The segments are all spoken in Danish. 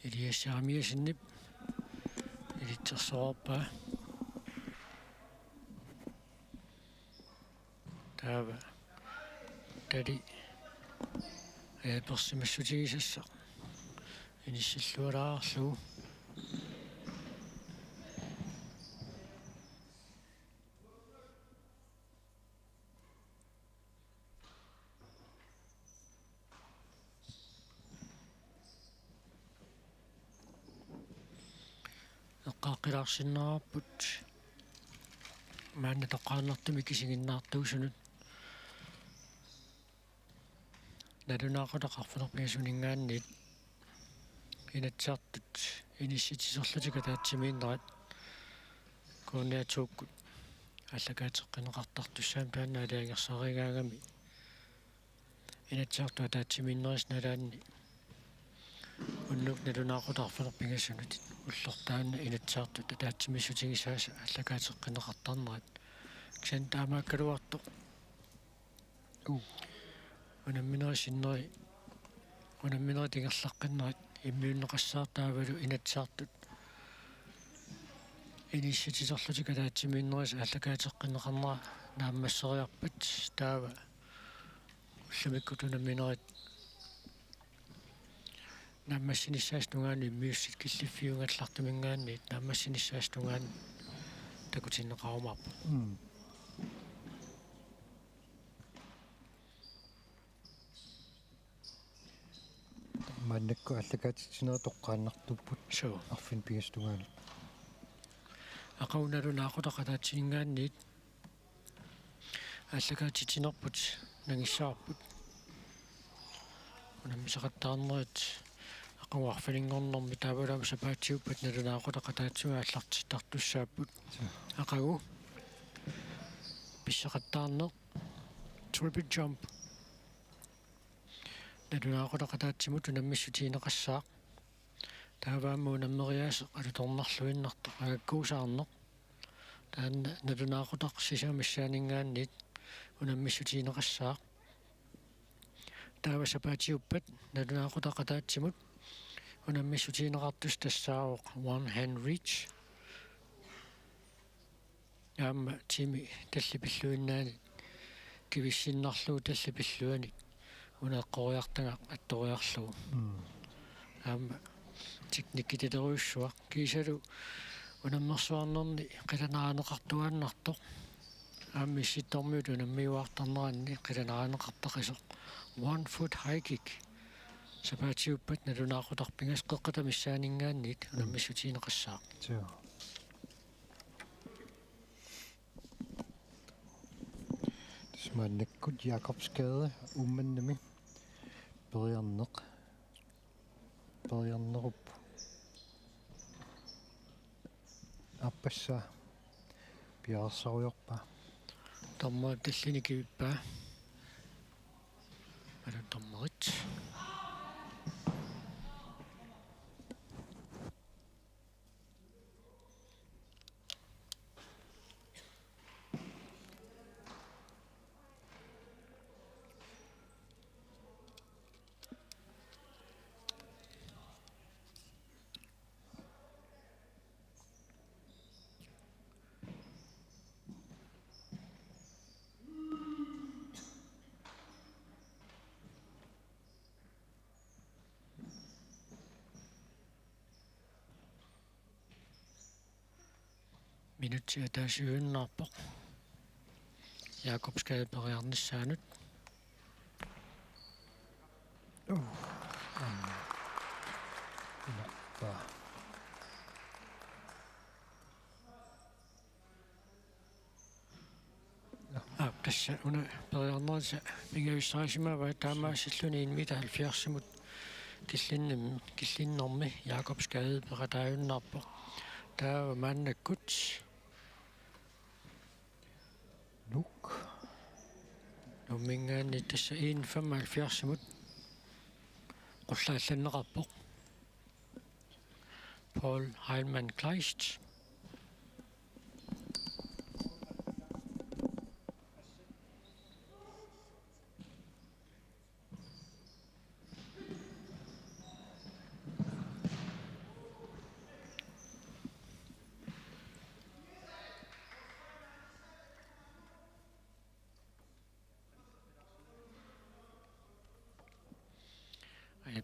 илиассарамиасиннип илитсерсоорпаа таава тали персимассутигисасса иниссиллуалаарлу эққааққилаарсиннаараппут маанна тоққааннартуми кисигиннаартуусунут налунаақутақарфунерпигасунингааннит инатсаартут инисситисерлутика таатсимииннерат куунниатууккут аллагаатеққинеқартартуссаам таанна алиангерсаригаагами инатсаартуа таатсимииннерис налаанни уннук налунаақутарфунерпигасунут уллортаанна инатсаартут таатсимиссутигисааса аллагаатеққинеқартарнерат ксан таамааккалуарто унамминерисиннери унамминери тингерлаққиннерит иммиуннеқассаартаавалу инатсаартут инисситисерлутика таатсимииннерис аллагаатеққинеқарнера нааммассериарпат таава уллумиккут унамминерит наммассиниссаас тунгаани миуссит киллиффиунгаллартумингаанни наммассиниссаас тунгаан такутиннеқарумарпа маннакку аллагаатитсинера тоққааннартуппут соо арфин пигастунгаани ақауналунаақутақатаатсингаанниит аллагаатитинерпут нагиссаарпут унаммисақаттаарнерит ақуарфилингорнэрми таавалаама сапаатсиуппат налунаақутақатаатсуга аллартиттартуссааппут ақагу писсақаттаарнеқ triple jump налунаақутақатаатсимут унаммиссутиинеқассаақ тааваамма унаммериаасеқ алуторнарлуиннарто агаккуусаарнеқ таанна налунаақутақ сисаамассаанингааннит унаммиссутиинеқассаақ таава сапаатиуппат налунаақутақатаатсимут унаммиссутиинеқартус тассаавоқ one hand reach аама тими таллипиллуиннаани кивиссиннарлуу таллипиллуани унеққориартага атториарлуу аама техниккитилеруйуссуа кисалу унаммерсуарнерни қиланаанеқартуааннартоқ аамми ситтормиут унаммиуартарнеранни қиланаанеқартақисоқ one foot high kick сапаатиуппат налунаақутарпингас қеққатамиссаанингааннит унаммиссутиинеқассаа тоо тасмааннаккут Jakobsgade умманнами периарнеруп аппасса пиарсаруйорпа тамма таллиникивиппаа алан таммарит минутсиа таасиуиннаарпоқ Jakobsgade периарниссаанут тасса уна периарнерса пингависсарисимава таамаассиллуни инмита 70-симут киллиннэрми Jakobsgade ператааюннаарпоқ таава мааннаккут лук номингаани тасса 75-симут qulлаалланнеқарпоқ Paul Heilmann Kleist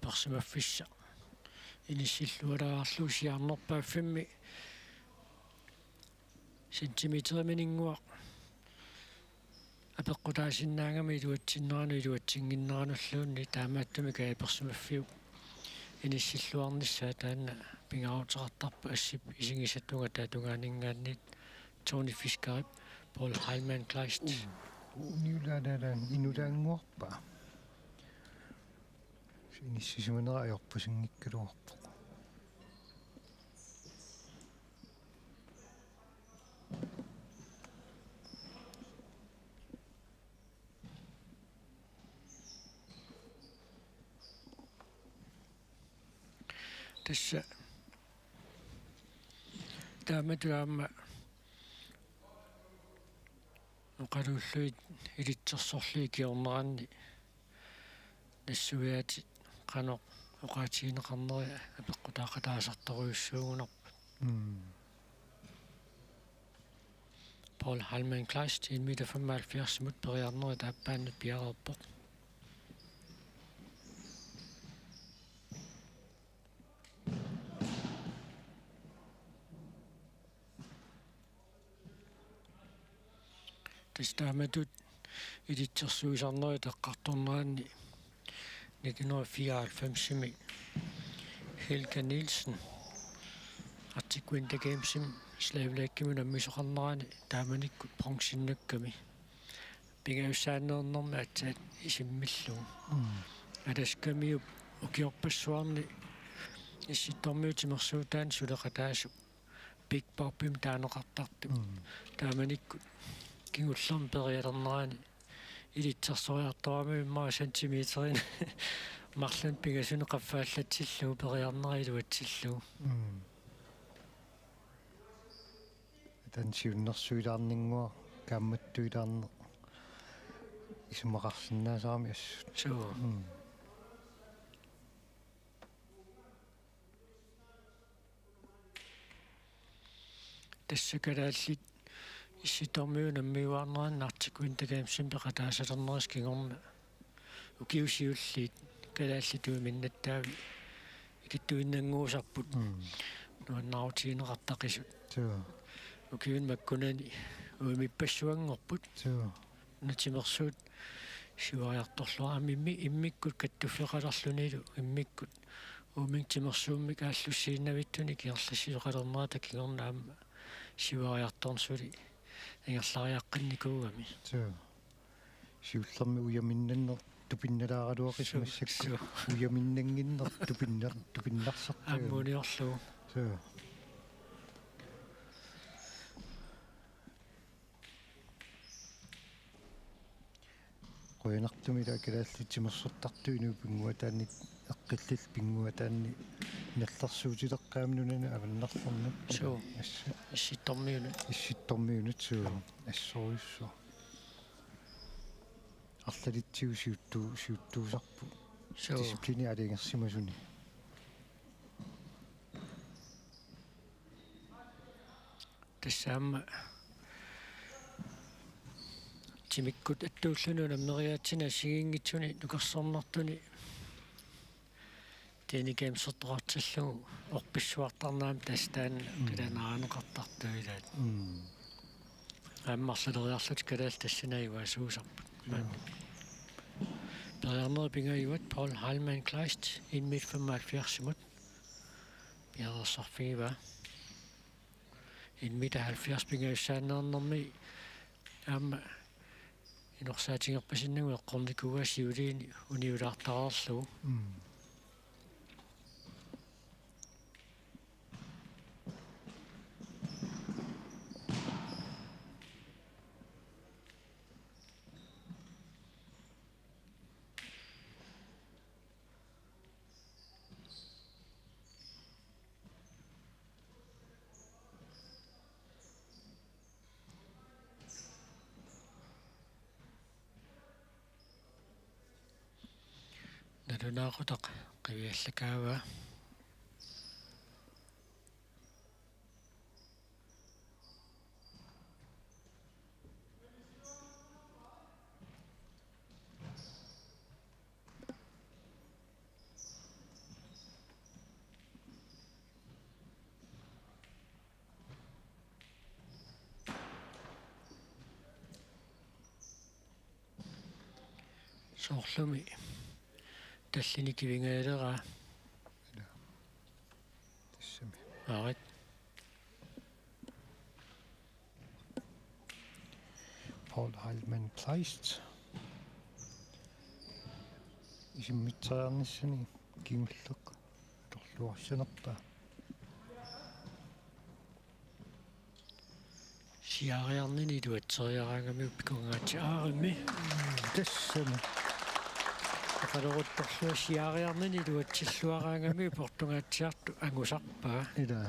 персимаффисса иниссиллуалаарлуусиарнерпааффимми сентиметриминингуа апеққутаасиннаангами илуатсиннерану илуатсингиннерануллуунни таамааттуми каа персимаффиу иниссиллуарниссаа таанна пингаарутеқартарпа ассип исигисаттунга таатунгаанинггаанниит Tony Fiskarip Paul Heilmann Kleist Uniulaanalan inulaanguarpa inissisumanera ajorpusingikkaluarpo tässä тааматуаама оқалууллуит илитсерсорлии киорнеранни нассуяати қано оқаатигинеқарнери апеққутаақатаасарторуйуссуугунарпут Paul Heilmann Kleist 1,75 meter mut periarneri taappaannut piareerpoq Testamentet илитсерсуисарнери теққарторнеранни 1994 Helga Nielsen Artikuinte Gamesim slavelækkimuna missoqarnerani taamanikku bronsinnakkami pingaussaanneernermi atsaat isimmillugu alaskamiup ukiorpassuarni issittormiutimersuutaan suleqataasuk big bobbim taaneqartartum taamanikku kingullerm perialernerani илитсерсориарторами иммаа сантиметрин марлун пигасуне qaffaallatsilluu periarneri iluatsilluu тан сиуннэрсуилаарнингуа каамматтуилаарне исумақарсинаасаарами ассут суу тассакалааллит исситормиунаммиуаарнеран артикуинтагаамсим пеқатаасалернерис кигорна укиусиуллиит калааллитуи миннаттаави икиттуиннангуусарпут нуаннаутигинеқартақисут укиун маккунани уимиппассуангорпут натимерсуут сивариарторлуарами иммиккут каттуффеқаларлунилу иммиккут уумингтимерсуумми кааллуссииннавиттуни киерлассилоқалернера такигорнаама сивариарторнсули ингерлариаққинникуугами сиуллерми уяминнаннер тупинналаагалуақисмассакку уяминнангиннер тупиннарсартаа аммуниорлуу qoyanartumila akalaallitsimерсортартуину пингуатаанник эққиллил пингуатаанни налларсуутилеққаамнунана аваннарларнут суу исситтормиунут суу ассоруйссу арлалитсигу сиуттуусарпу дисциплини алингерсимасуни тассаама тимиккут аттууллунуна мериаатсина сигингитсуни нукерсорнартуни тенигемсортоқартиллугу орписсуартарнаам тастаан каланаанеқартартуилаат аммарлалериарлут калаал тассинаюа суусарпут периарнери пингаюат Paul Heilmann Kleist 1,75 mut пиарерсарфигива 1,70 пингаюссааннернэрми аама инорсаатингерпасиннагу эққорникуга сиулиини униулаартараарлугу налунаақутақ қивиаллакаава soorlumi tallini kivingaaleraa Tissami. aarit Paul Heilmann Kleist. Isimmitsaarnissani kiimulluq torluarsanerpa. siariarnini tuatseriaraangami pikungaati aarimmi Tissami. qaloruttorlua siariarnini tuatsilluaraangami portungaatiartu angusarpaa Ida.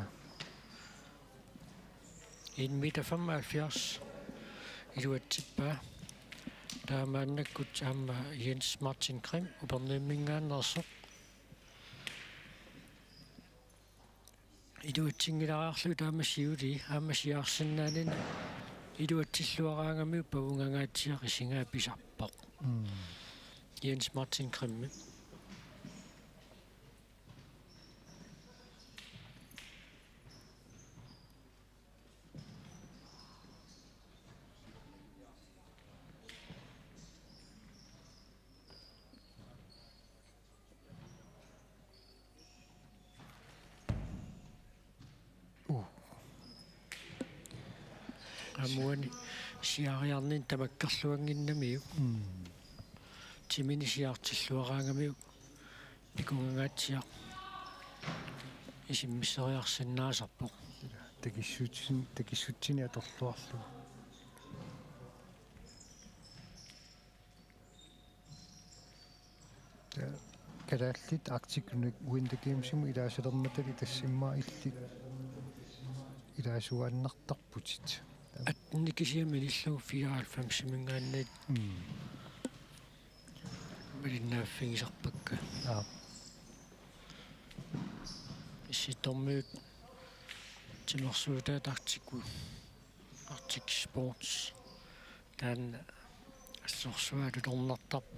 1 meter 75 iluatsippaa taamaannakkut aamma Jens Martin Krim uperniimmingaannersoq iluatsingilaarlu taamassiuli aammasiaarsinnaanini iluatsilluaraangami pavungangaatsiaq isingaapisarpoq Jens Martin Krim amuani siariarnin tamakkarluanginnamiu timini siartilluaraangamiu pikungangaatsiaq isimmisseriarsinnaasarpoq Takissutsini atorluarlu. Kadaallit Arctic Win the Games-imu ilaasalermatali tassimmaa illi ilaasuaannartarputit. atnikisiamin illugu 94 mingaannit malinnaaffigisarpakka issitormiut timersuutaat Arctic Sports taan assorsuaatu tornartarp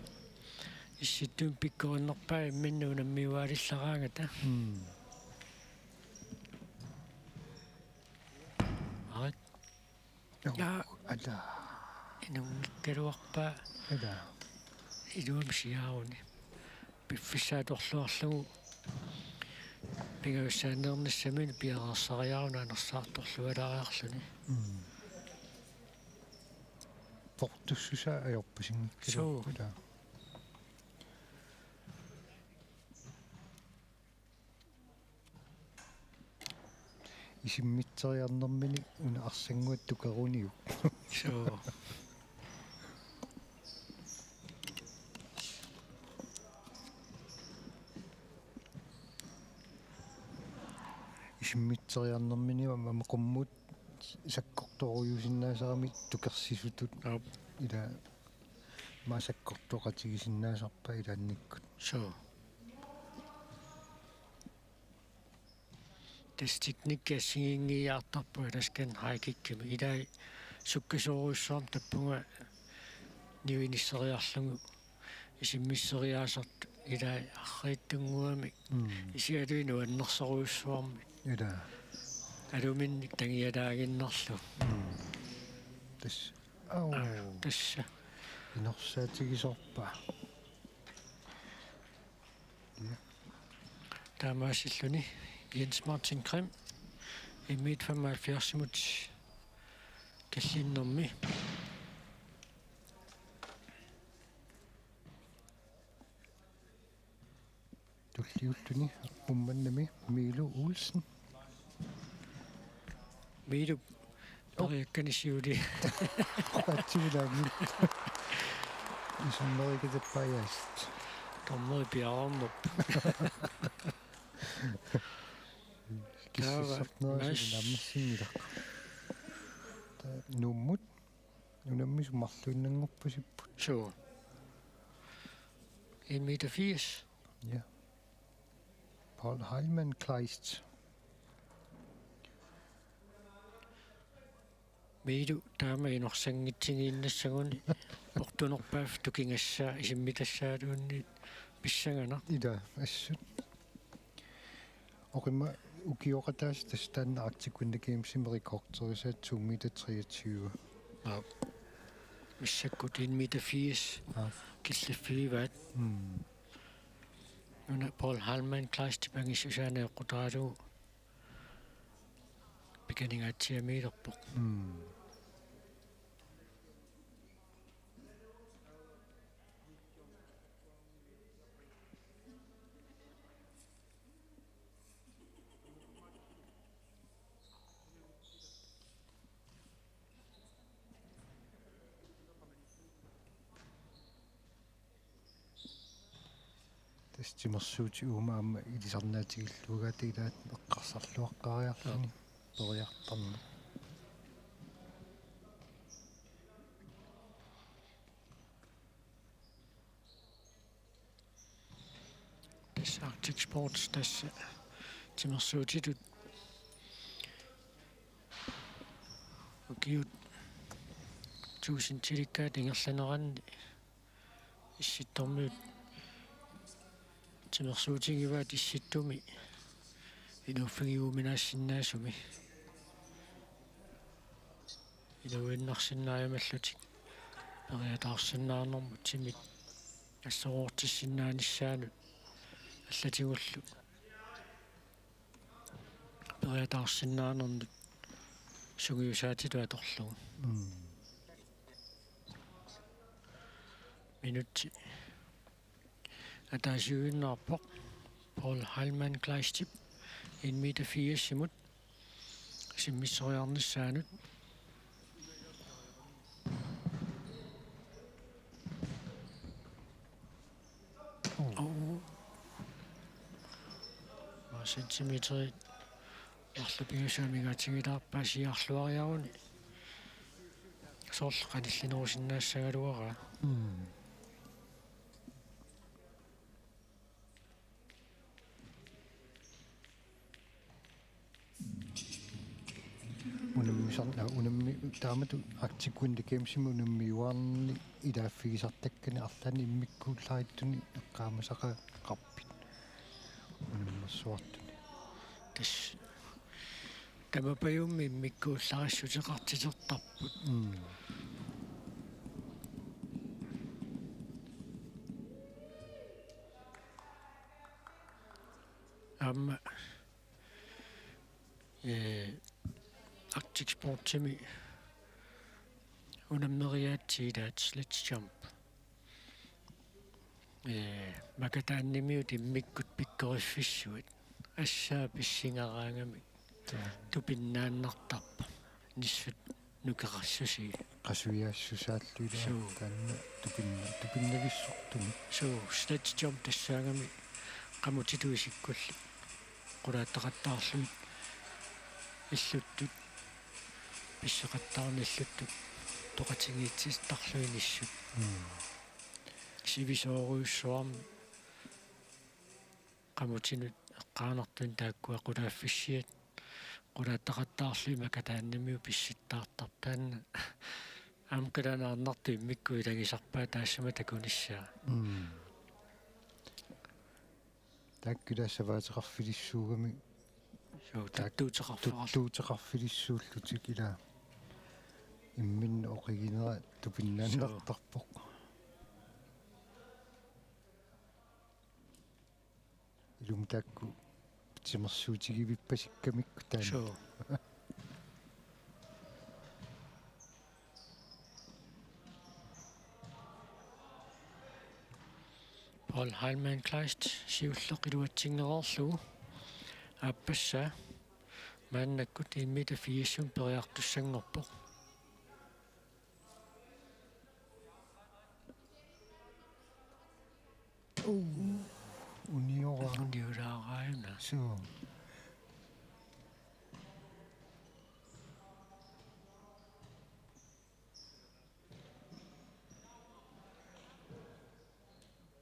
issittuun pikkorinnarpaa imminnuunammiuaalillaraangata arit ja Ada. inungikkaluarpaa Ada. iluam siaaruni piffissaatorluarlugu pingaussaannernissamini piararsariaruna anersaartorlualariarluni Portussusa ajorpasingikkalu. Ada. Isimmitseriarnermini una arsanguat tukaruniu. so Isimmitseriarnermini amaqummut sakkortorujusinnaasarami tukersisutut ila maasakkortoqatigisinnaasarpa ilaannikkut. so testiknikkiassingiingiiartarpu ilaskan haikikkimi ilai sukkisoruissuarm tappunga niuinisseriarlugu isimmisseriaasart ilai arriittunguami isialuinu annersoruissuarmi Ila. aluminnik tangialaaginnerlu Tas. Au. tassa Inersaatigisorpa. taamaasilluni Jens Martin Krim 1,75 kallinnermi Tulliulluni ummannami Milu Olsen. miilu pariakkanisiuli Qatsiulaami. Isummerikatappajaast. tormeri piararnerp Kissarnerasilammassingilaq. Ta nummut unammisu marluinnangorpusipput. so 1,80 meter. Ja. Paul Heilmann Kleist. miilu taamainorsanngitsingiinnassaguni portunerpaaf tukingassaa isimmitassaluunniit pissangana Ida assut. Oqimma ukioqataas tastaanna Arctic Win the Games-im rekordtorisaat 2 meter 23. missakkut 1,80 meter. киллиффигиваат нуна Paul Hallman класти пангиссусаанаа qutaалу пиканингаатсиамиилерпоқ тастимерсуути уумаама илисарнаатигиллугаат илаат эққарсарлуаққариарлуни периартарна тас Arctic Sports тас тимерсуутитут окиут туусинтиликкаат ингерланеранни исситтормиут тимерсуутигиваат исситтуми инуффигиуминаассиннаасуми инуиннарсиннааймаллутик периатаарсиннаарнэрму тимит ассороортиссиннааниссаанут аллатигуллу периатаарсиннаанернут сугиусаатилу аторлугу минутти атаасиуиннаарпоқ Paul Hallman кластип 1 meter 4 симут симмиссориарниссаанут сантиметри арлупигасаамигаатингилаарпаа сиарлуариаруни сорл каниллинерусиннаассагалуара унаммисарна унамми таамату актиккуинди геймсими унаммиуарни илааффигисартаккани арлани иммиккууллариттуни эққаамасақа қарпит унаммассуартуни тас тамапаюмми иммиккууллариссутеқартитертарпут амма Arctic Sport timi unameriaatiilaat sledge jump makataannimiut immikkut pikkeriffissuit ассаа писсингераангами тупиннааннартарпа ниссут нукерассуси qasuiaassусааллуила таанна тупиннависсортуни суу sledge jump тассаагами qamutituisиккулли qulaаттaqattaarlumi иллуттут писсеқаттаарниллуттут тоқатингиитсистарлуиниссут сивисооруйуссуарми qamutинут эққаанартун тааккуа qulaaffиссиат qulaattaqattaarlui makataannimiu писситтаартар таанна амкалаанаарнарту иммикку илагисарпаа таассама такуниссаа таккулаассаваатеқарфилиссуугами соо таттуутеқарфилиссууллутик ила имминна оқигинера тупиннааннартарпоқ илум такку тимерсуутигивиппасиккамикку таана соо Paul Hallman класт сиуллеқилуатсигнерарлугу ааппассаа мааннаккут 1 meter 4 сум периартуссангорпоқ униораараюна суу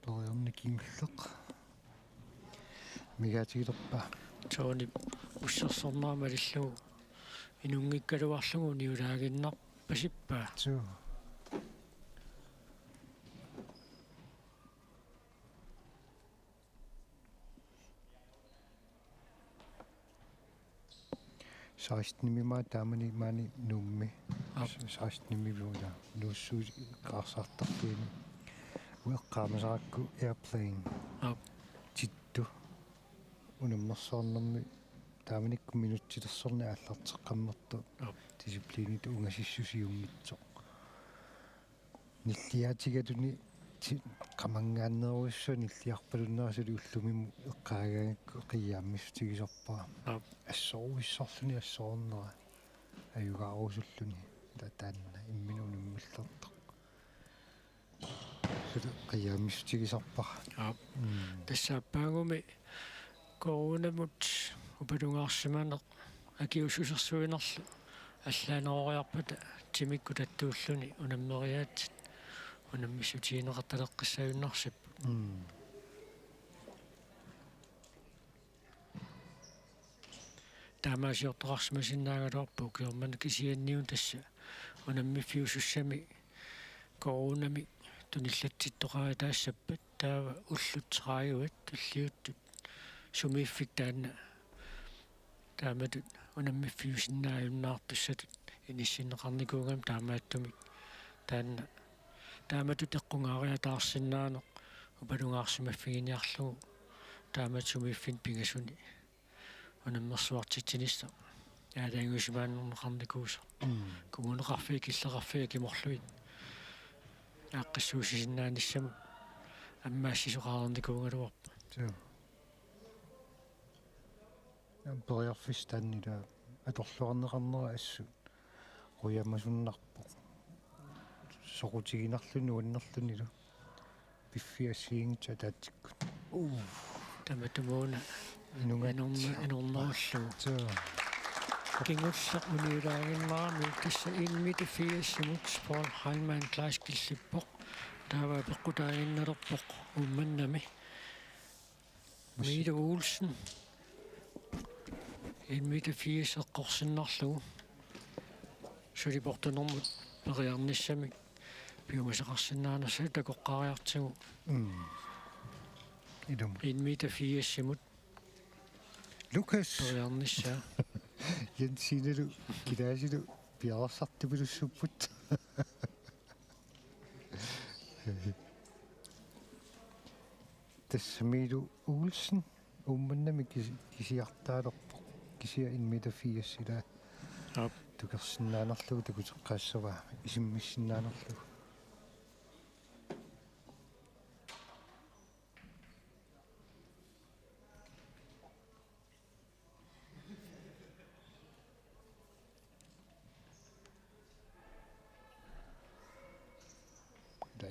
ториорни кингуллеқ мигаатигилерпа тони уссерсорнаамалиллугу инунгиккалуарлугу ниулаагиннар пасиппаа суу саистнимима таамани маани нумми саистнимивула нуссуу каарсаартарпиини Ueqqaamасаракку airplane титту унаммерсоорнэрми тааманикку минутсилерсорни ааллартеққаммерту дисциплинит унгасиссусиунгитсо ниллиаатигатуни qamангааннеруиссу ниллиарпалуннерасули уллумиму эққаагаагакку қиааммифтигисорпаа ассоруиссорлуни ассоорнера аюгаарусуллуни таанна имминунуммиллертоқ сулу қиааммифтигисорпара тассааппаагуми коронамут упалунгаарсиманеқ акиусусерсуинерлу аллаанерориарпата тимикку таттууллуни унаммериаатит унаммисутиинеқарталеққиссаюннарсиппу таамаасиортоқарсимасиннаагалуарпу киормана кисианниун тасса унаммиффиусуссами коронами туниллатситтоқаа таассаппат таава уллутсерааюат туллиуттут сумииффик таанна тааматут унаммиффиусиннааюннаартуссатут иниссиннеқарникуугам таамааттумик таанна тааматут эққунгаариатаарсиннаанеқ упалунгаарсимаффигиниарлугу таамат сумииффин пигасуни унаммерсуартитсинисса яалаангусимааннернеқарникуусо кугунеқарфи киллеқарфи киморлуит ааққиссуусисиннааниссаму аммаассисоқарерникуунгалуарпа ампериарфис тааннила аторлуарнеқарнера ассу руямасуннарпо сорутигинарлуни уаннерлунилу пиффиассиингта таатиккут таматумуна инорнеруллу кингуллақ униулаагинмаарми тасса инмите фиассимут Paul Heimann класскиллиппоқ таава пеққутаагинналерпоқ умманнами Mide Olsen инмите фиассеққорсиннарлугу сулипортунэрмут периарниссами пиумасеқарсинаанерсаа такоққариартигу идум инмите фиассимут Lucas периарниссаа Jensинеру килаасилу пиарсартипилуссуппут тассамилу Olsen умманнами кисиартаалерпо кисиа инмите фиассила тукерсиннаанерлугу такутеққаассава исиммиссиннаанерлугу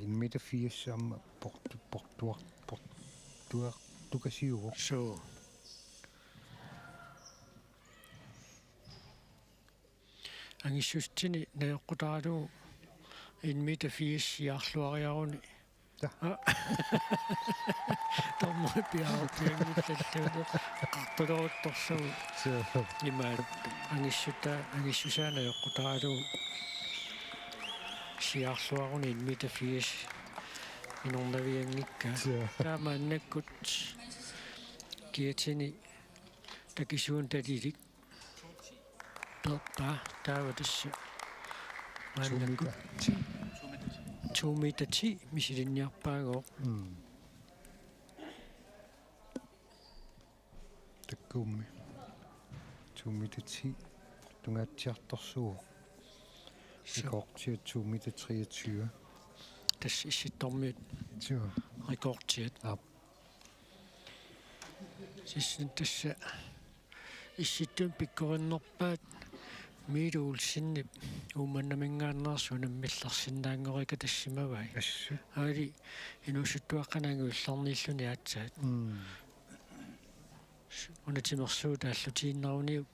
инмите фиассаама портуар тукасиуво so ангиссустини наеққутаалу инмите фиассиарлуариаруни томмо пиаартиангитталлуунеқ қартулерутторсуу имаат ангиссусаа наеққутаалу сиарлуаруни инмите фиас инорнавиангикка таамааннаккут киатини такисуун талилик топпа тааватасса мааннаккут 2 meter 10 мисилинниарпаагоо таккуумми 2 meter 10 тунгаатсиарторсуу rekordtid 2 meter 23 тасс исситтормиут rekordtid сиссэн тасса исситтун пиккориннерпаат Mide Olsen ууманнамингааннерсунам милларсиннаангорика тассимавай ассу аали инуссуттуаққанаангуилларниллуни аатсаат унатимерсуу тааллутииннаруниук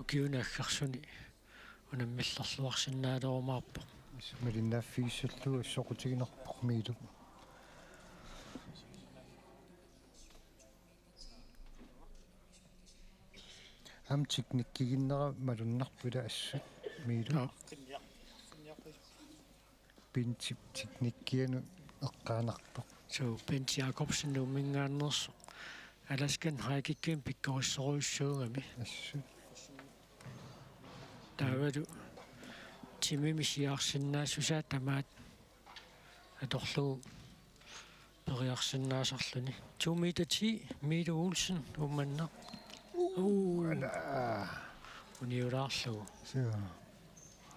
укиунааххарсуни унаммилларлуарсинаалоормаарпо малиннааффигиссаллуа соқутигинерпоқ миилу ам техниккигиннера малуннарпула ассу миилу пинтип техниккиану эққаанарпоқ so Bent Jacobsen нумингааннерсо аласкан хайкиккин пиккориссоруйссуугами ассу таавалу тимимисиарсиннаасусаа тамаат atorlu periarsinnaasarluni 2 meter 10 Mette Olsen umanna uniulaarlu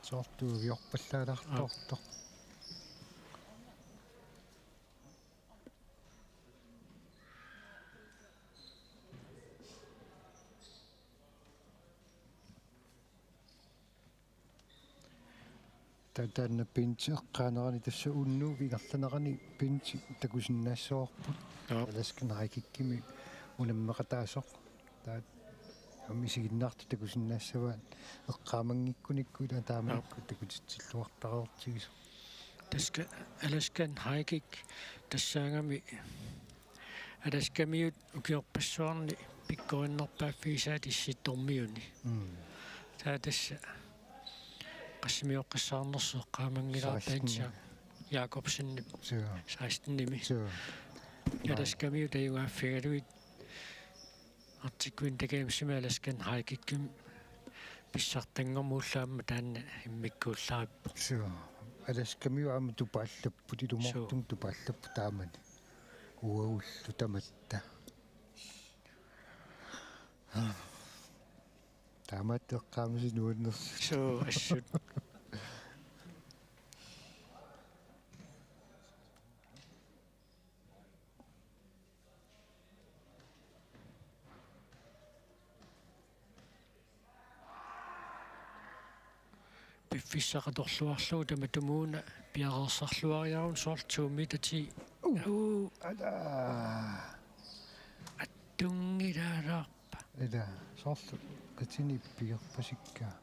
sortu viorpallaalaartortor taanna pinchi eqqaanerani tassa unnu vigarlanerani pinchi takusinnaassooarput alaskanarakikkimi unammeqataasoq taat amisiginnaartu takusinnaassavaat eqqaamangikkunikku ila taamakku takutitsilluartareertigisu taska alaskan haikik tassaangami alaskamiut ukiorpassuarni pikkorinnerpaaffiisaat issittormiuni taatassa qassimiuqqissaarnersu eqqaamangilaartaatsa Jakobsen 16-nimi alaskamiut ayugaaffigaluit artikkuin takeemsima alaskan haikikkim pissartanngormuullaamma taanna immikkuullaarippu alaskamiu aama tupaallapputi lumortum tupaallappu taamani uaullu tamatta taamaat eqqaamasi nuannersi assut piffissaqatorluarlugu tamatumuuna piareersarluariarun soorl 2 meter 10 ala attungilaalаарpa ila soorlu qatinippigerpasikkaa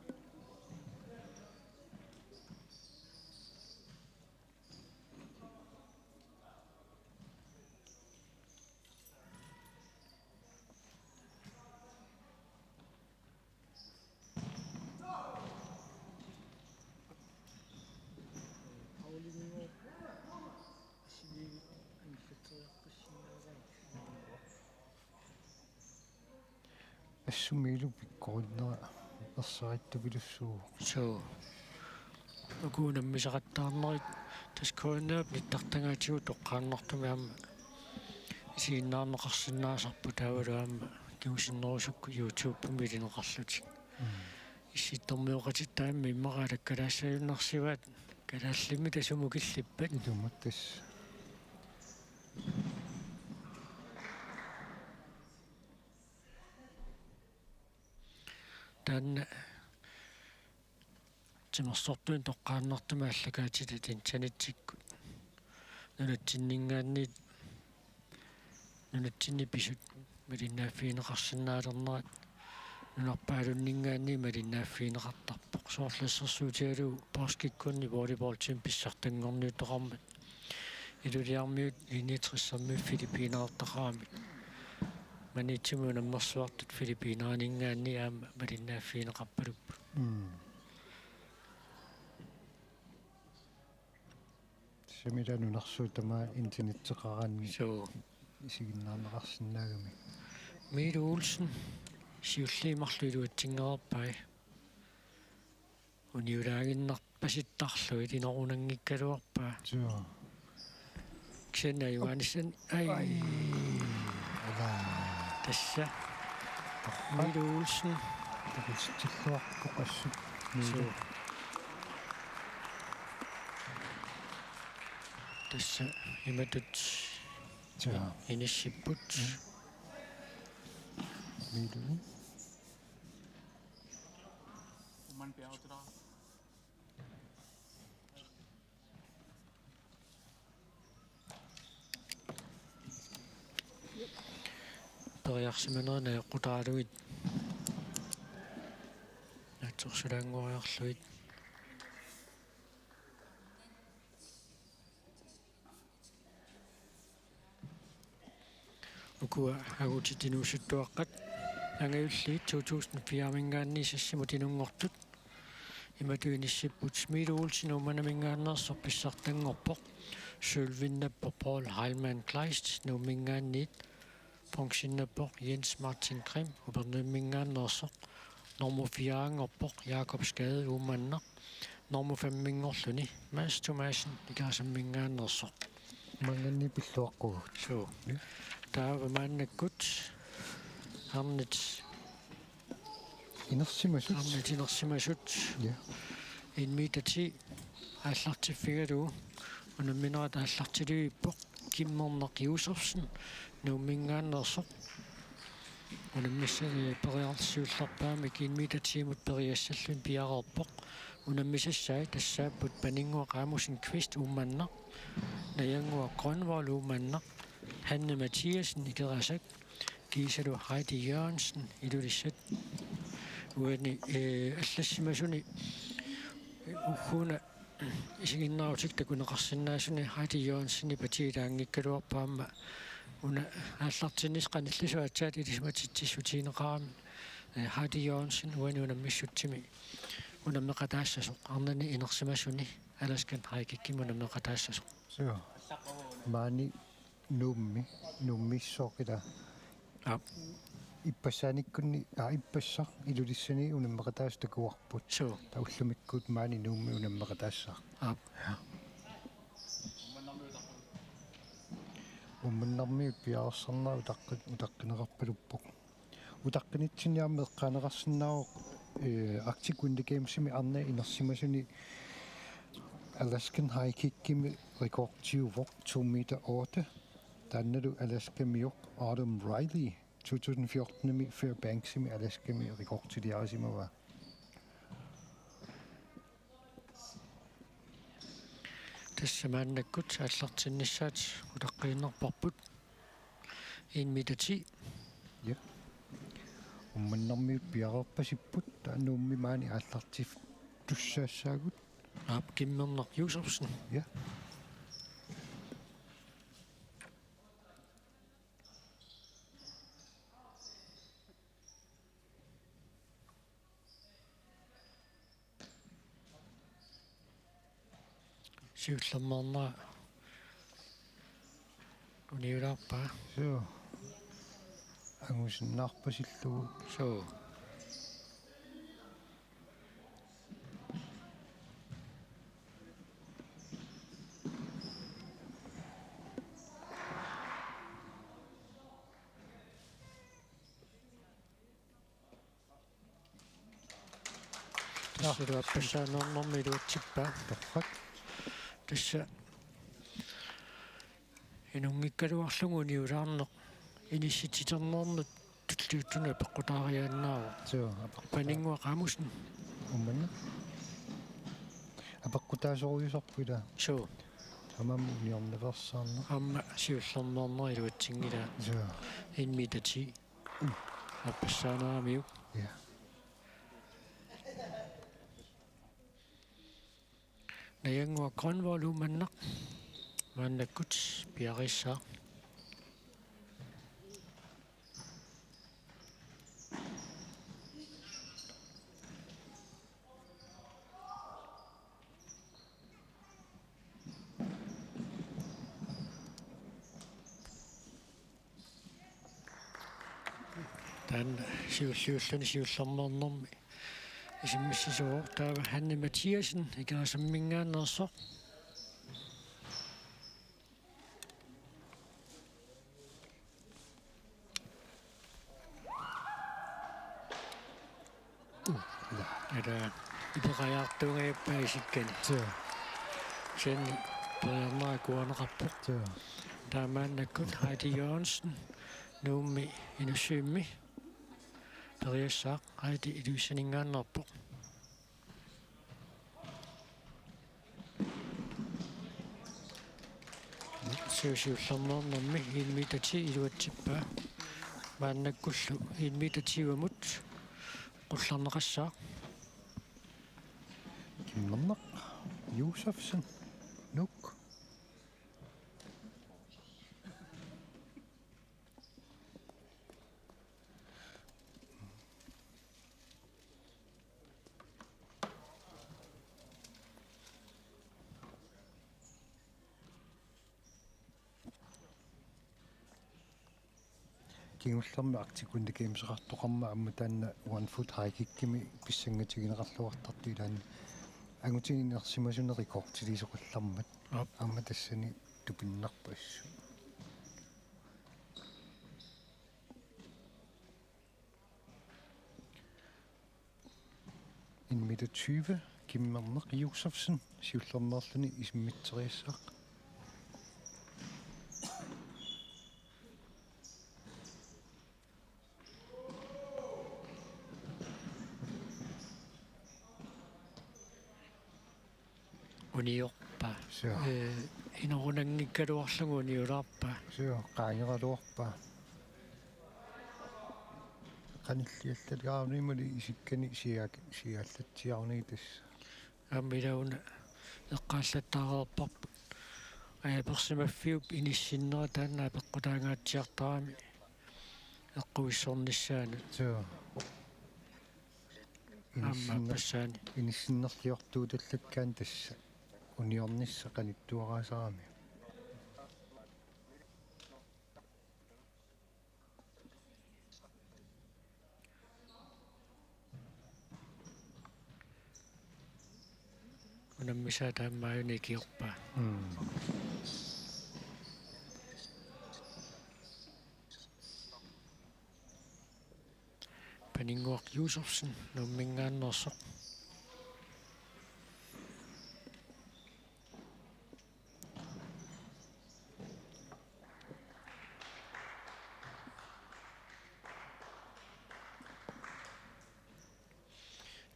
assummiilu pikkorinera ersarittupilussuu ukuunammisaqattaarnerit taskoonnaap nittartangaatigut toqqaannartumi aamma isiinnaarneqarsinnaasarpu taavaluaamma kiusinnerusukku YouTube-pumi ilineqarlutik issittormiuqatittaammi immaqaalakkalaassajunnersivaat kalaallimi tasumukillippat ilummattas taanna timersortuin toqqaannartuma allakaatitit sanitsikku nunatsinni pisut malinnaaffiineqarsinnaalernerat nunarpaalunningaanni malinnaaffiineqartarpoq soorlassersuutialuu paaskikkunni volleyball-team pissartangorniutoqarmat iluliarmiut liinitrissarmiut filipiinerartaqaramit manitsumi nammersuartut filipiineraningaanni aamma malinnaaffiineqarpaluppu samilaanunersuutamaa internetteqaranni isiginnaarneqarsinnaagami Mette Olsen siulliimarlu iluatsingererpai uniulaaginnarpasittarlu ilinorunanngikkaluarpaa ksenna Johannessen tassa Mette Olsen takutitsilluarpu qassut tassa imatut inissipput miilu man piautra periarsimanerina eqqutaaluit natsorsulanguariarluit ukua agutitinuusuttuaqqat angayulliit 2004 sassimutinuнгортут иматуиниссиппут Mette Olsen уманамингааннерсор писсартангорпоq сулвиннаппо Paul Heilmann Kleist нумингаанниит функсиннаппоq Jens Martin Krim упернумингааннерсоq нормуфиаангорпоq Jakob Skade уманнақ normu fammingorluni maastumaassin ikaasammingaannersoq манганни пиллуаққугут so taava maannakkut arnit инерсимасут arnitinersimasut я inmitati ааллартиффигалу унамминера тааллартилуиппоq kimmerneqiusersin nuummingaannersoq унаммиссани периарсиулларпаами kiinmitatiimut periassallun piareerpoq unammisassai tassaapпут paninngua qaamusin kvist uummanneq najangua Grønvold uummanneq Hanne Mathiasen ikerasak kiisalu Heidi Jørgensen ilulissat uani аллассимасуни уггуна исигиннаарутик такунеқарсинаасуни Heidi Jørgensen ипатилаангиккалуарпаама уна ааллартинис қаниллисуатсаат илисматитсиссутиинеқарами Heidi Jørgensen уани унаммиссутсими унаммеқатаассасоқ арнани инерсимасуни аласкан хайкикким унаммеқатаассасоқ so маани нуммиссоқила иппассааниккунни иппассақ илулиссани унаммеқатаас такуарпут so тауллумиккут маани нуумми унаммеқатаассақ умманнарми пиарсарнаа утаққинеқарпалуппоқ утаққинитсиниарми эққаанеқарсинаавоқ Arctic Winter Gamesimi арна инерсимасуни Alaskan High-Kickimi rekord 2 meter 8. Dannedu Alaskamiok Autumn Riley 2014 Fairbanksimi Alaskami rekord til de Arsima var. Tässä maannakkut аллартиннссаат утаққииннерпарпут 1 meter 10 Ja. Умманнарми пиарерпасиппут таануумми маани ааллартив туссаассаагут kimmerneqiusersin ja siullermarnaa uniulaarpaa so angusиннаарпасиллугу so Sillä pesään on nomiduutsippaa. торрак Tässä inungikkaluarlunguniulaarneq inissititernernet tulluuttuna peqqutaariaannaaru so paningua qaamusin уммана апаққутаасоруйусарпула so тамам униорневерсаарна amma siullernerner iluatsingila so inmitati appassaanaamiu ja najangua Grønvold uumannaq maannakkut piarissaa tan siullernernermi isimmiссисоо таава Hanne Mathiasen ikerasammingaannersoq ада ипеқаjaartuungaippaisikkani so sen periarnaa kuaneqarpoq so taamaannakkut Heidi Jørgensen nuummi inussuimmi periassaaq Heidi iluissaningaannerpoq siullernernermi 1 meter 10 iluatsippaa maannakkullu 1 meter 10 amut qullarneqassaaq kimmerneq Josefsen nuk кингуллерми Arctic Winter Games-eqartoqarma амма таанна one foot high-kickimi писсангатигинеқарлуартарту илаани ангутигинерсимасуне рекордилисоқаллармат Оп. аама тассани тупиннарпассу in midte 20 Kimmerner Josefsen siullernerluni ismmitteriassaq Uniorpa. so Inorunangikkaluarlugu uniularpa. so qaangeraluarpa qanilliallaligaarunimuli isikkani siallatsiaruni tassa Ammilauna eqqaallattaareerparpu. Persimaffiup inissinera taanna peqqutaangaatiartarami. Eqquissornissaana. so Amma passaani. inissinnerliortuutallakkaan tassa uniornissa qanittuaraasarami Unammisaa taammaayuni kiorpa. Paninguaq Josefsen nummingaannersoq.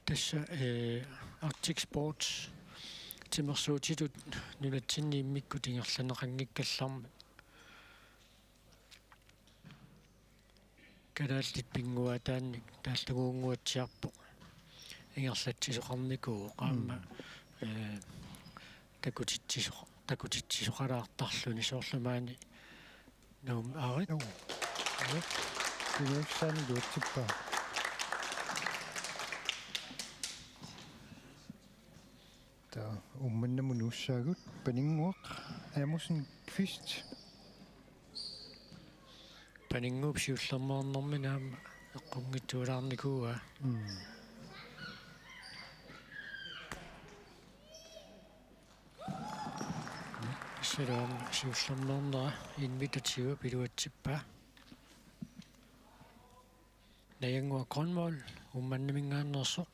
Tässä Arctic Sports timersuutitut nunatsinniimmikku tingerlaneqanngikkallarma kalaallit pinguataannik taalluguunguatsiarpo ingerlatsisoqarnikuu qaamma takutitsisoqalaartarluni soorlumaani nuum aarit Kinussaani luutsippa ta ummannamu nuussaagut paninguaq aamusen kvist paninguup siullermaarnerminaamma eqqungittuulaarnikuua Seram siullermaarnera invitatiiva piluatsippaa Najangua Grønmål ummannamingaannersoq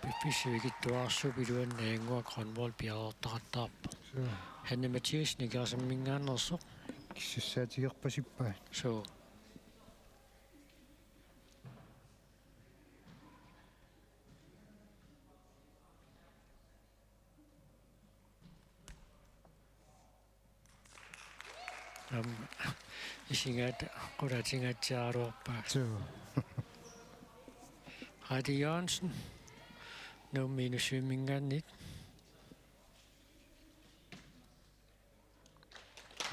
Piffisigittuaarsupiluan Najangua Grønmål piareertaqattaarpa so Hanne Mathias nikersammingaannersoq kissassaatigerpasippa so isingaat qulatingatsiaaruarpa so Heidi Jørgensen nummiinussuimmingaannit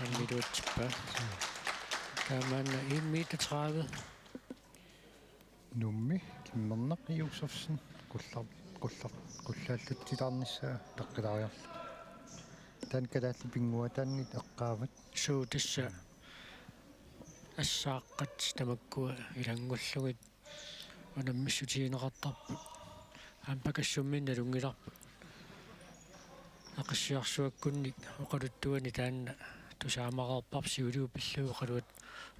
anmiluutippa taamaanna 1 meter 30 nummi Kimmerner Josefsen qullaallutsilaarnissaa taqqilariarlu tan kalaalli pinguataannit eqqaavat so tassa assaaqqat tamakkua ilangullugut unamissutiineqartarpu ampakassumminna lungilarpu aqassiarsuakkunnik oqaluttuani taanna tusaamaqarparp siuluu pillu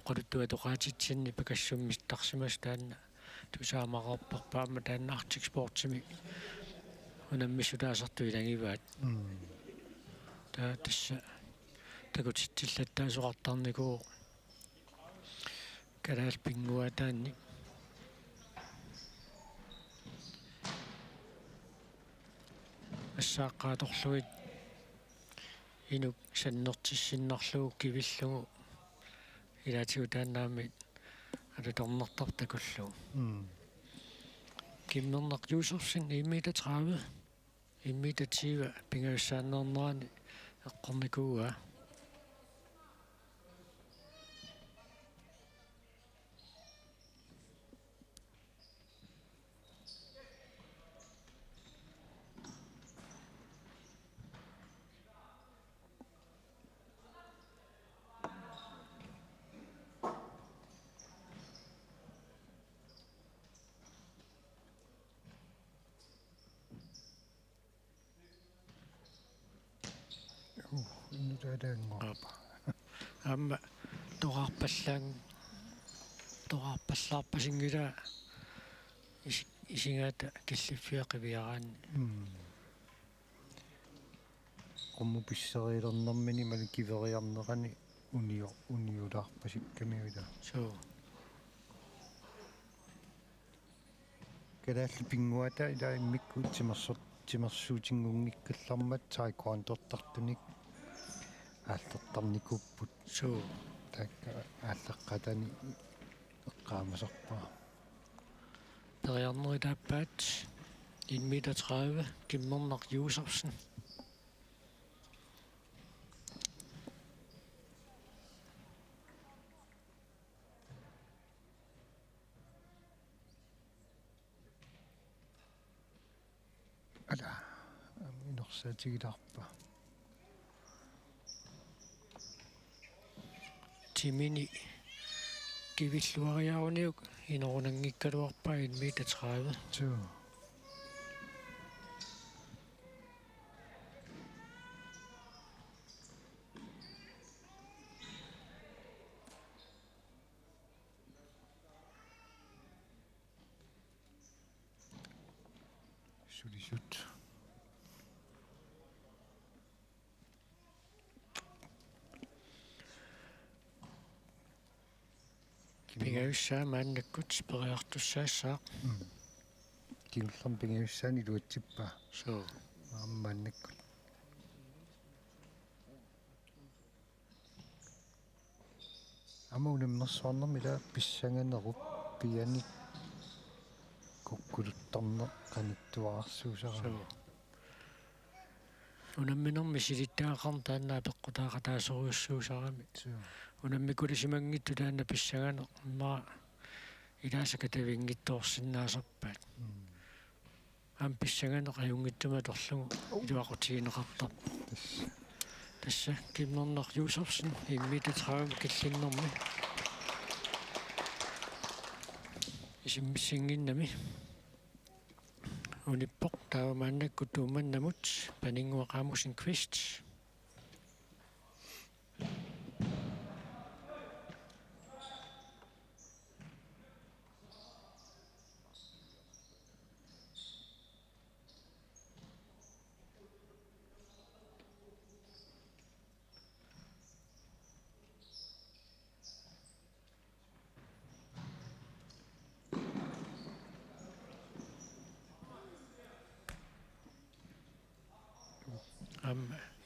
oqaluttua toqaatitsinni pakassummis tarsimas taanna tusaamaqarparpaama taanna Arctic Sportsimi unamissutaasartu ilangivaat tassa takutitsillattaasoqartarnikuu kalaal pinguataanni ассааққааторлугит инук саннертиссиннарлугу кивиллугу илаатигу тааннаамит алуторнертар такуллугу Kimmerner Josefsen 1 meter 30 1 meter 20 pingaussaannernerani eqqornikuua nu taalaangorpa Amma toqarpallaarpasingila isingata killiffiaqiviaraanni. qommu pisseriilernermini mali kiveriarnerani uniulaarpasikkamiuila So kalaalli pinguata ila immikku timersuutingunngikkallarmat taekwondo-tartunik aallertarnikupput so taakka aalleqqatani eqqaamasarpaa periarneritaappaat 1 meter 30 Kimmerner Josefsen. ala minorsaatigilarpa Timini kivilluariaruniuk inorunangikkaluarpaa 1 meter 30. so sulisut Pingaussaa maannakkut periartussaasaa. killerlam pingiussaani luatsippaa So maammaannakkut амаунаммерсуарнэрмила писсанганеруп пианик куккулуттарнер каниттуарсуусара so unamminermi silittaaqarn taannaa peqqutaaqataasoriussuusarami. Unammikulisimangittu taanna pissangane maa ilaasaka tavinngittoorsinnaasarpaat. Am pissangane qajungittuma torlugu iluaqutigineqartar. Tassa Kimmerner Josefsen 1 meter 30 killinnermi. Isimmissinginnami. Unippoq taavamaannakku tuumannamut paninguaqaamusin Quist.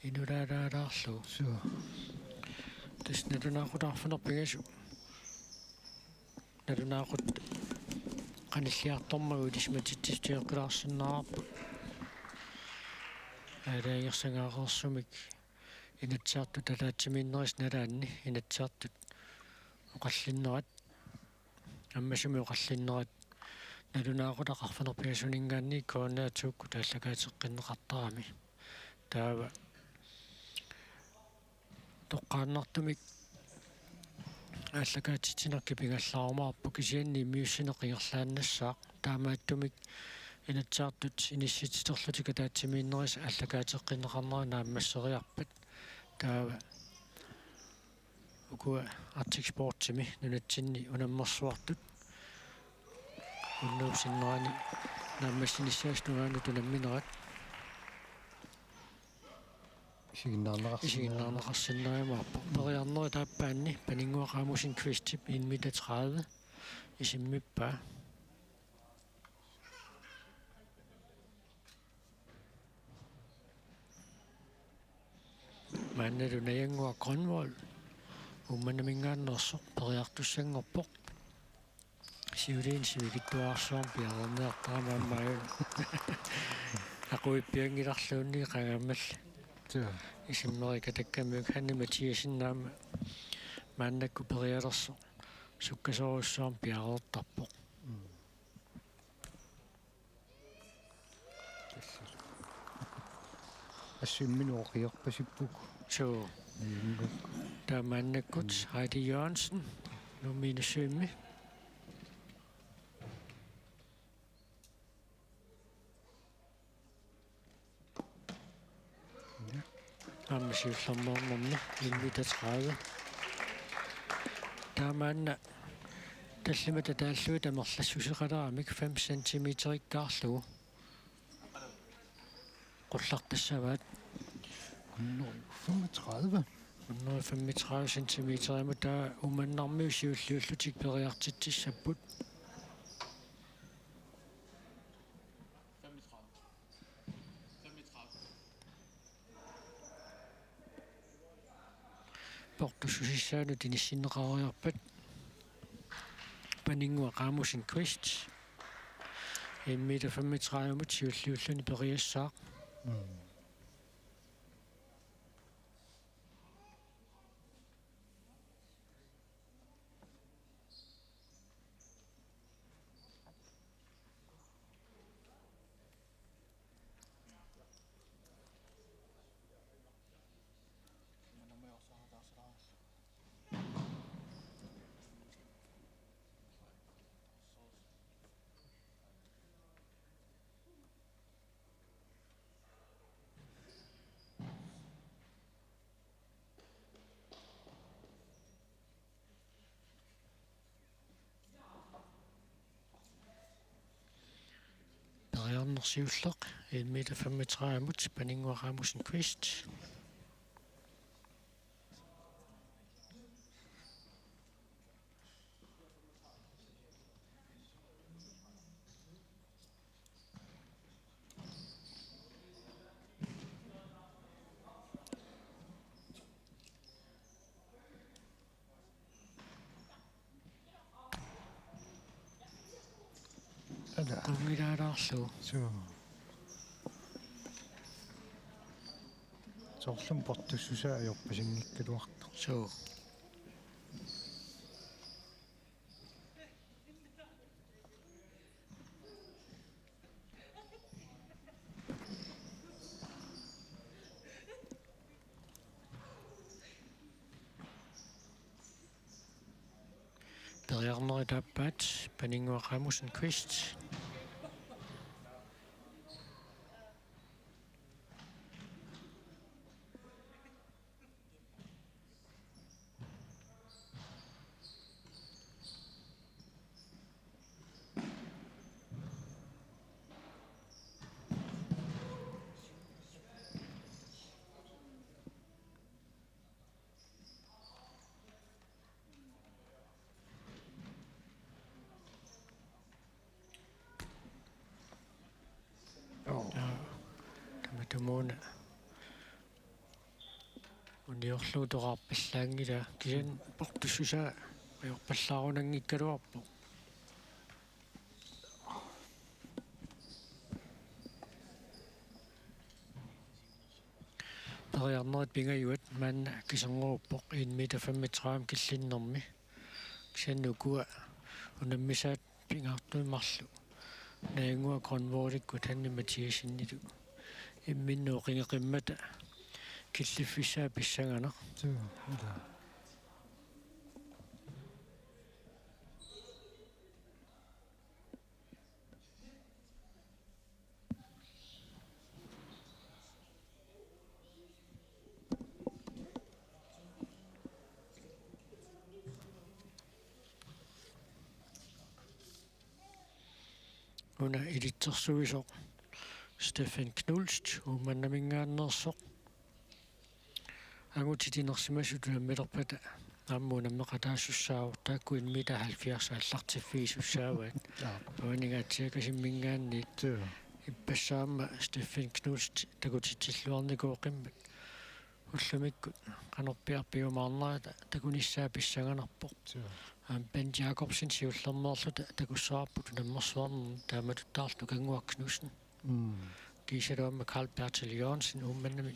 Inulaalaalaarlu so tasnalunaaqutaarfunerpigasu nalunaaqut qanilliartormagu ilismatittistiuqilaarsinnaarpu aalaangersangaaqersumik inatsiartut alaatsimiinneris nalaanni inatsiartut oqallinnerat аммасуми оқаллиннерат налунаақутақарфанерпигасунингаанни кооннаатуукку тааллакаатеққиннеқартарами таава тоққааннартумик ааллакаатитсинерки пингаллаарумаарпу кисианни миуссинеқингерлааннассаақ таамааттумик инатсаартут иниссититерлутика таатсимииннерис ааллакаатеққиннеқарнера нааммассериарпат таава ukua Arctic Sportsimi nunatsinni unammersuartut unnuusinnerani naammassinissaastugaanu tunamminerat isiginnaarneqarsinnerimaarpo periarneri taappaanni paninguaqaamusin Quistip 1 meter 30 isimmippaa maannalunajangua Grønvold умманамингааннерсоқ периартуссангорпоқ сиулиин сивигиттуаарсуарм пиарнеартарамааммаа aquippiangillarluunni qangammal исиммерика таккамиук ханни матиасиннаама мааннакку периалерсо суккасоруссуарм пиареэртарпоқ ассимминуоқиерпасиппук so таамааннаккут Heidi Jørgensen номинасуимми Ammasiullermoornermi 1.30 taamaanna таллимата тааллуи тамерлассусеқаларамик 5 сантиметриккаарлугу qullartassavaat 135. 135 centimeter imod der umannarmiu siulliullutik periartitsissaput 35. portususissaanu tinissinneqariarpat paningua qaamusin Quist 1.35 mut siulliulluni periassaaq periarnersiulleq 1.35 mut paningua qaamusin Quist qungilaalaarlu Soorlum portussusaajorpasingikkaluartor. so periarneritappaat paningua qaamusin Quist таматумуна униорлуутоqarpallaangila kisan portussusaa ajorpallаарunangikkaluarpo periarnerit pingajuat maanna kiserngoruppoq 1.35 killinnermi kisannukua unammisaat pingaartuimarlu naingua konvoorikkut hanni Mathiasinnilu imminnuu qingeqimmata killiffisaa pissanganeq una ilitsersuisoq Stefan Knulst uumannamingaanersoq angutitinersimasut unammilerpata ammuunammeqataassussaavortaa 1.70 аллартиффигисуссааваат паанигаатсиакасиммингаанниит иппассаама Stefan Knulst такутитсиллуарникооқиммат уллумиккут канорпиарпиумаарнерата такуниссаа писсаганарпоқ Ben Jacobsen siullermerluta takussаарput nammersuarnerni taamatuttaarlu Kangua Knudsen kiisaluamma Carl Bertil Jørgensen ummannami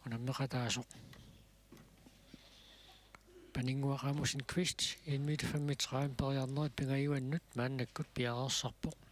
unammeqataasoq paningua qaamusin Quist 1.35 periarnerit pingajuannut maannakkut piareersarpoq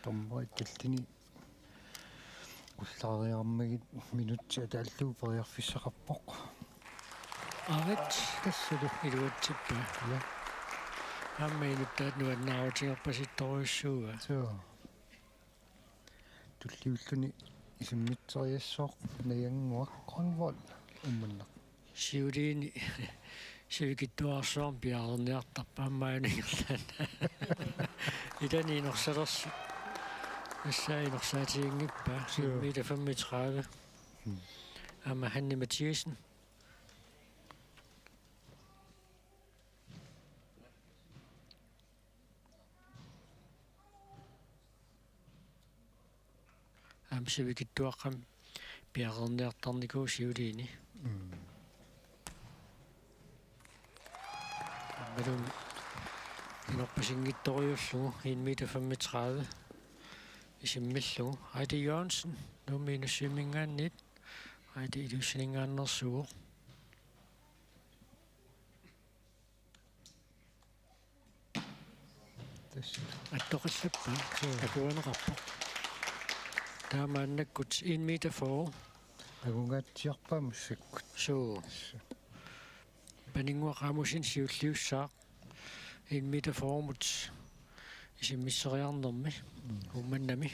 Tomma ittallini ullaariarmagit minutti ataalluu periarfissaqarpoq. Arit Tassulu. iluatsippa. Ja. Amma inuttaat nuannaarutigerpasittoriussuuga. Så. Tulliulluni isimmitserjassooq nayanguaq Grønvold ummanneq. Siuliini sivikittuarsuarm piaarnertarpa ammaanigerlana. Idani inorsalersi. Assa inorsaatiingippa. Mida 35. Amma Hanne Mathiesen. Am sivikittuaqqam piaarnertarniku siuliini. Ammalum inorpasingittoriullugu 1 meter 35. Isimmillugu Heidi Jørgensen nummiina swimingaannit Heidi ilussiningaanersugu. Tassulu. Attoqallappa akuaneqarpoq. Taamaannakkut 1 meter 40. Agungaatiarpaamussakkut. Suu. Paninguaqaamusin siulliussaaq 1 meter 40 mut isimmisseriarnermi ummannami.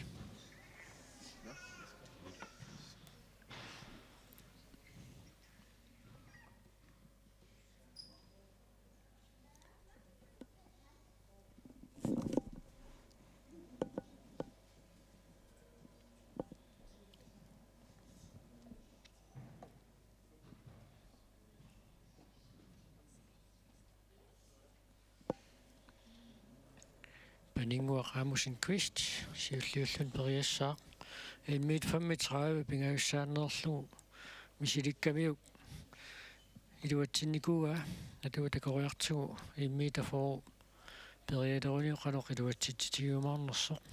Paninguaqaamusin Quist siulliullun periassaaq 1 meter 35 pingajussaanerlugu misilikkamiuk iluatsinnikuga atuutakoriartugu 1 meter 40 periaderuni qanoq iluatsitsitigumaarnersoq.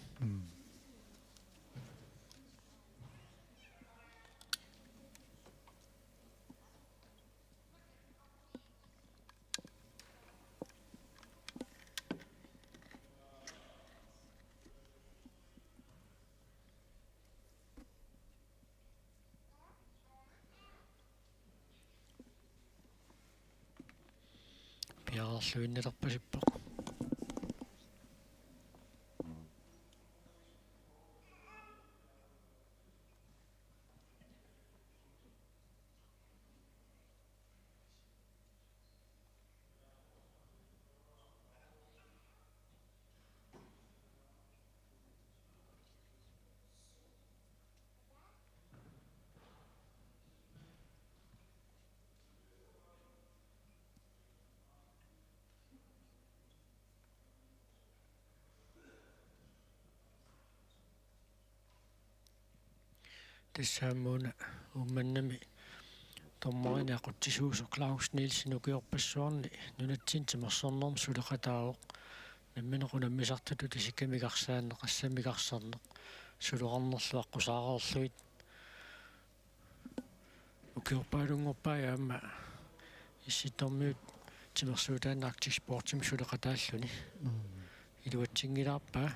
Piaarluinnalerpasippoq. Tissaammuuna ummannami tommarina aqutsisuusoq Claus Nielsen ukiorpassuarni nunatsin timersornerm suleqataaoq namminequnammisartutut isikkamigarsaanneq qassamigarsarneq suluqarnerlu aqusaarerluit ukiorpaalungorpaa amma issittormiut timersuutaan Arctic Sportim suleqataalluni iluatsingilaarpaa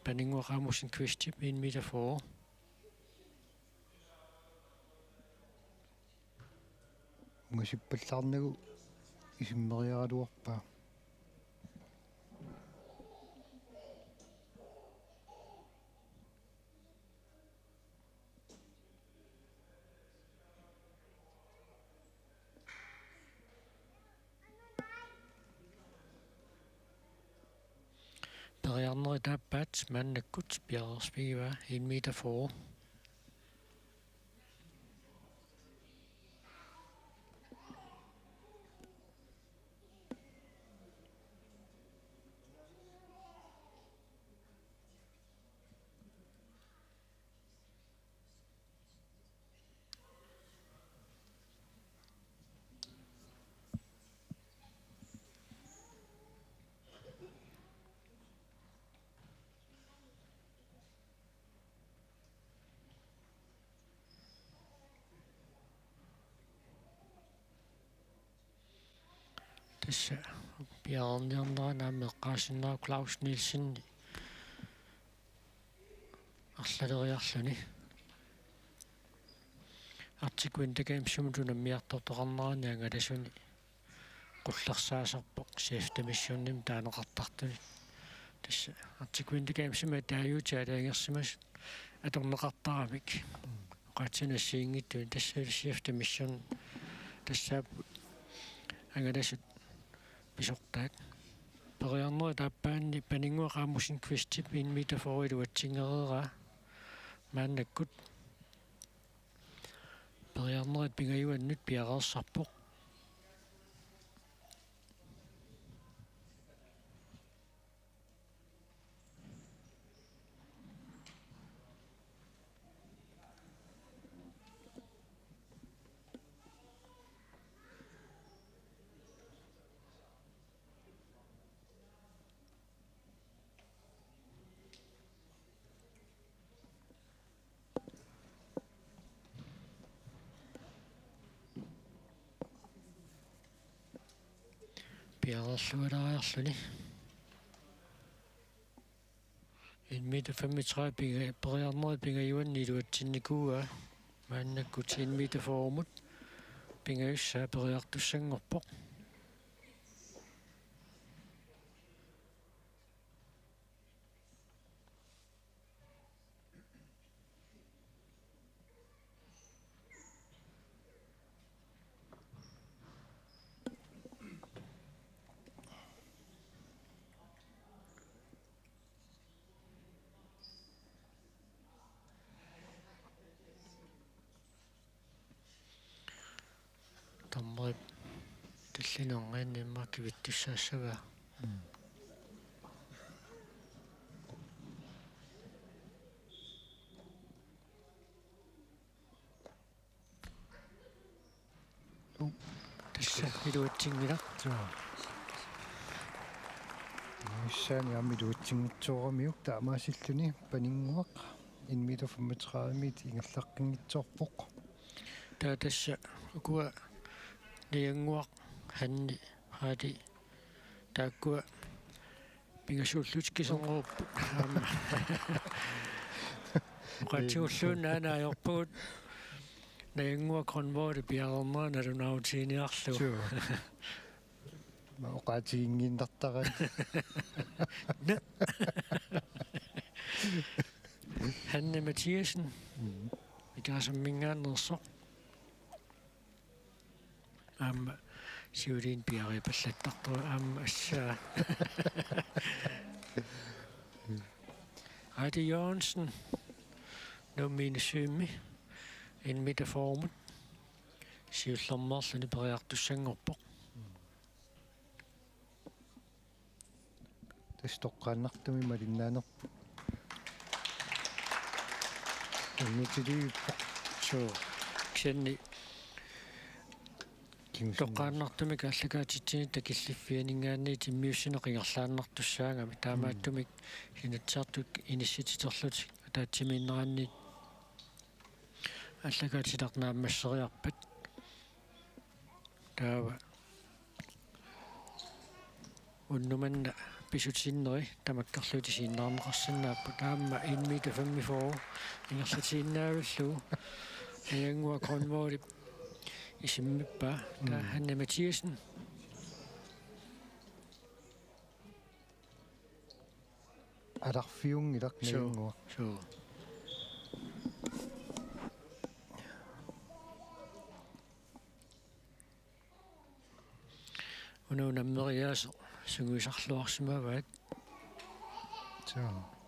paninguaqaamusin Quistip 1 meter 40. Ungasippallaarnagu isimmeriaraluarpaa. Periarneri taappaat maannakkut piarersmigiva 1 meter 40. Tässä piaarniarnera naammeqqaasinneru Claus Nielsen арлалериарлүни артикуин такаимсумутуна миартортоқарнерани ангаласуни qullersaasarpoq safety missionnim taanoqartartuni tassa артикуин такаимсума тааюутаалаангерсимас аторнеқартарамик qaatinassiingittui tassa safety mission tassaap angalasut pisortaat periarneri taappaanni paninguaqaamusin quistip 1 meter forward uatsingereeraa maannakkut periarnerit pingayuannut piaqersarpoq piaqerlualariarluni 1 meter 35 periarnerit pingayuanni iluatsinnikua maannakkut 1 meter forumut pingayussaa periartussangorpoq таммерит таллинеоргааннимма кивиттуссаассаваа тасса илуатсингила Issaani ammiluutsinngitsuurammiuk taamaasilluni paninguaq 1 meter 35 meter ingerlaqqingitsoorpoq таа тасса укуа ниангуақ ханни хаати тааккуа пингасууллутиккисонгоруппу аама qatiulluunnaanaajorpugut ниангуа конвоори пиарернера налунаутиниарлу ma oqaatigingiintartara Hanne Mathiasen итаасаммингааннерсоқ аама сиулин пиарипаллаттарту аама ассаа Heidi Jørgensen номинисуимми 1 meter forumut сиуллэрмерлани периартуссангорпоқ тастоққааннартуми малиннааnerpu имитилииппоқ соо ксенни тоққааннартуми кааллагаатитсини такиллиффианингаанни тиммиуссинеқингерлааннартуссаангами таамааттумик хинатсаартук иниссититорлутик таатсимииннераанни аллагаатиларнааммассериарпат таава уннуманна писутсиннери тамаккарлути сииннаарнеқарсинааппу таама 1 meter 45 ингерлатииннаавиллу ниангуа конвоори исиммиппа таа Hanne Mathiasen аларфиунгилак ниангуа соо унуунаммериаасо сугуисарлуарсимаваат соо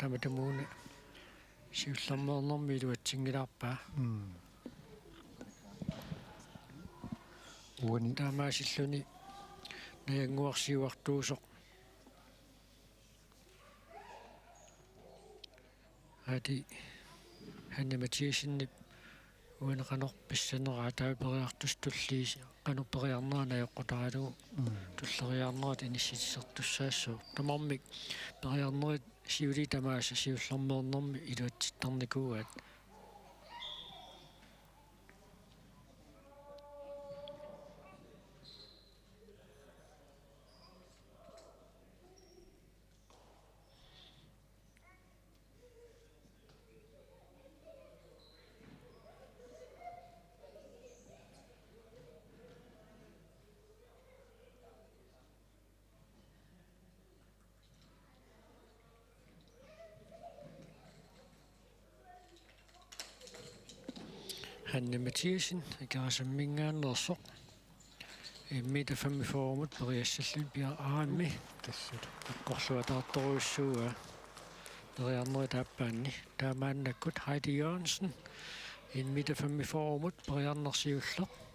таматамууна сиуллэрмернэрми илуатсингилаарпаа уани таамаасиллуни наянгуарсиуартуусоқ ади Hanne Mathiasenнип уанеқанор писсанераа таапериартустуллиис кануппериарнерана яққутаралугу туллериарнерат инисситисертуссаассуу тамармик периарнерит сиули тамааса сиуллэрмернэрми илуатситтарникууаат Hanne Mathiasen, ikarasammingaannersoq. Immita 45 periassallun pia aammi. Tassut. Eqqorluataartoruissuuga. Periarneri taappaanni. Taamaannakkut Heidi Jørgensen. Immita 45 periarnersiulleq.